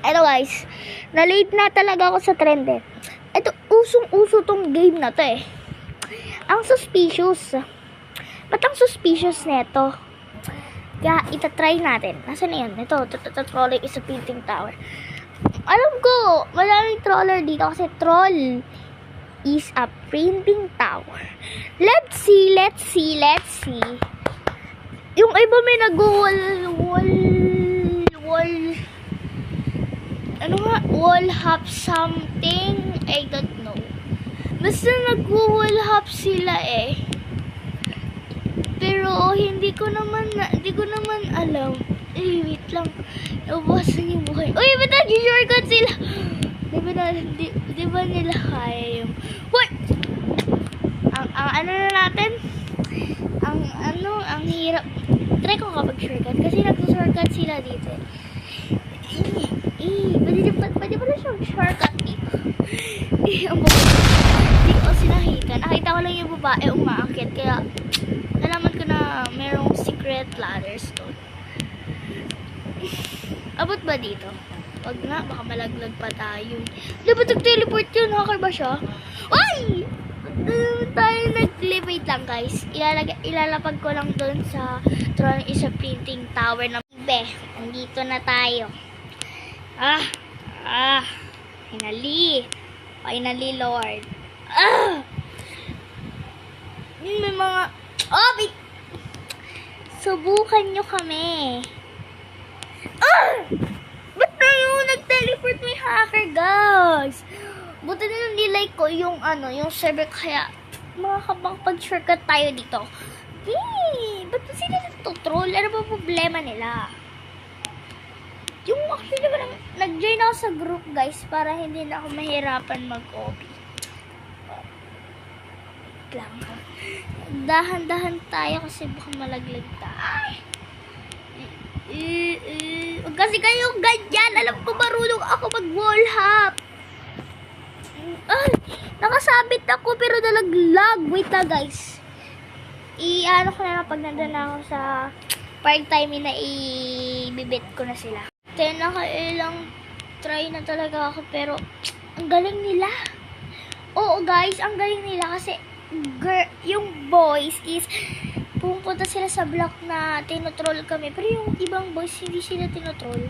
Eto guys, na-late na talaga ako sa trend eh. Ito, usong-uso tong game na to eh. Ang suspicious. Ba't ang suspicious neto? Kaya itatry natin. Nasaan na yun? Ito, troller is a painting tower. Alam ko, maraming troller dito kasi troll is a printing tower. Let's see. Yung iba may nag-wall, ano nga, wall hop something, I don't know. Basta nag-wall hop sila eh. Pero hindi ko naman alam. Wait lang. Naubasan yung buhay. Uy, ba't nag-shortcut sila? Di ba nila kaya yung... Hoy! Ang ano na natin? Ang hirap. Try ko kapag shortcut. Kasi nag-shortcut sila dito. Pwede pala siyang shortcut dito. Ang babae. Hindi ko sinakita. Nakita ko lang yung babae umaakit. Kaya, nalaman ko na merong secret ladders doon. Abot ba dito? Wag nga, baka malaglag pa tayo. Di ba nag-teleport yun? Hacker ba siya? Ay! Tayo nag-wait lang guys. Ilalapag ko lang doon sa Tron is a printing tower ng ibe. Andito na tayo. Finally Lord. May mga wait. Subukan nyo kami. Ba't na yun? Nag-teleport may hacker, guys. Buti na nilike ko yung yung server, kaya makakapag-shortcut tayo dito. Ba't ba sila nagtutroll? Ano ba problema nila? Yung actually nag-join ako sa group, guys, para hindi na ako mahirapan mag-copy. Lang. Dahan-dahan tayo kasi baka malaglag tayo. Kasi kayong ganyan, alam ko marunong ako mag-wall hop. Nakasabit ako pero nalaglag. Wait na guys. Ano ko na lang pag nandun na ako sa park time na ibibit ko na sila. Nakailang try na talaga ako pero ang galing nila. Oo guys, ang galing nila kasi yung boys is pupunta sila sa block na tinotroll kami. Pero yung ibang boys, hindi sila tinotroll.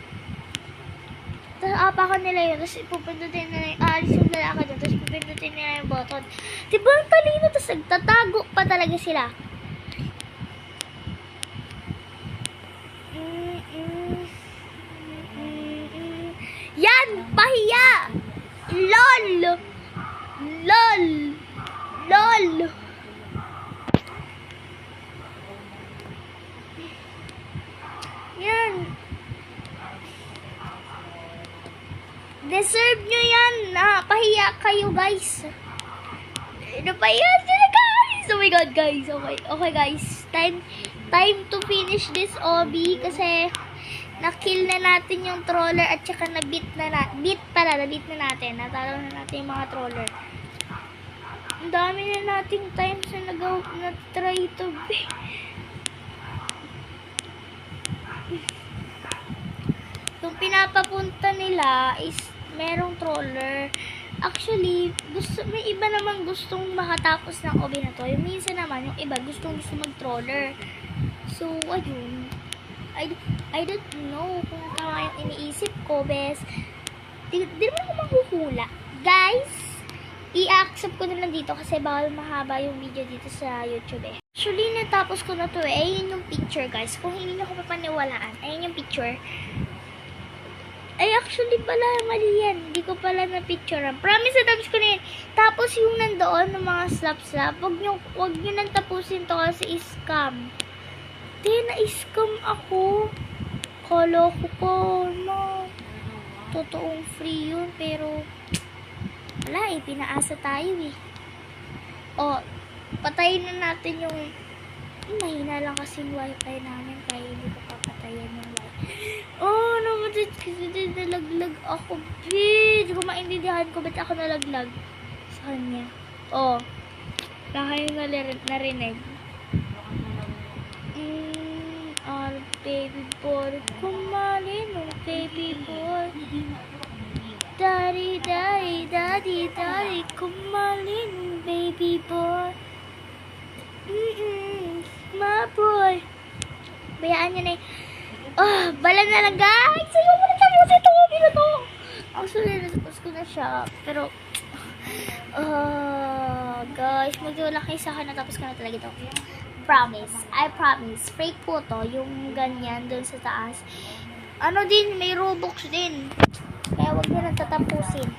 Tapos apakan nila yun. Tapos pupundutin nila yung alis yung lalaka dyan. Tapos pupundutin nila yung button. Diba ang talino? Tapos nagtatago pa talaga sila. Yan! Pahiya! LOL! Yan. Deserve nyo yan. Pahiya kayo, guys. Napahiya sila, guys. Oh my god, guys. Okay, guys. Time to finish this OB kasi na-kill na natin yung troller at saka na-beat na natin. Natalo na natin yung mga troller. Ang dami na nating times na na-try to be. Yung pinapapunta nila is merong troller. Actually, may iba naman gustong makatapos ng OB na to. Yung minsan naman, yung iba gusto mag-troller. So, ayun. I don't know kung tama yung iniisip ko, bes. Di naman ako mahuhula. Guys, i-accept ko na lang dito kasi bawal mahaba yung video dito sa YouTube eh. Actually, natapos ko na to eh. Ayun yung picture, guys. Kung hindi nyo ko papaniwalaan, ayun yung picture. Ay, actually pala, mali yan. Hindi ko pala na-picturean. Promise, natapos ko na yan. Tapos yung nandoon ng mga slap-slap, wag nyo nang tapusin to kasi scam. Na-scam ako. Koloko ko, no. Totoong free yun, pero wala eh, pinaasa tayo eh. Patayin na natin yung mahina lang kasi yung wifi namin, kaya hindi ko papatayin yung wifi. Naman kasi nalaglag ako, hindi ko maintindihan ko ba't ako nalaglag sa kanya. Baka yung narinig. Baby boy, kumali no, baby boy. kumalin, baby boy. My boy. Bayaan niya na eh. Oh, bala na lang guys. Ayaw mo na tapos ito. Bino to. Actually, natapos ko na siya. Pero, guys, magtiwala kayo sa akin. Natapos ko na talaga ito. Promise. I promise. Fake po to. Yung ganyan doon sa taas. Ano din, may Robux din. Kaya wag nyo nang tatapusin.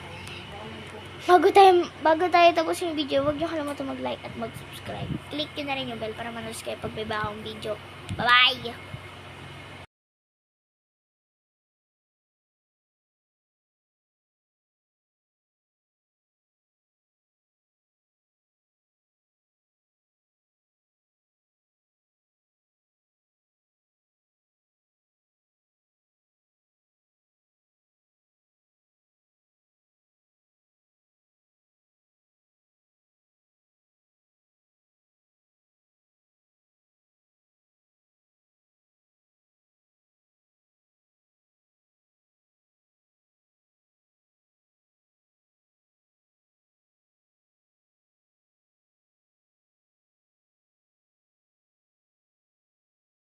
Bago tayo tapos yung video, wag nyo kalimutan mag-like at mag-subscribe. Click nyo na rin yung bell para manood kayo pag may bagong video. Bye-bye!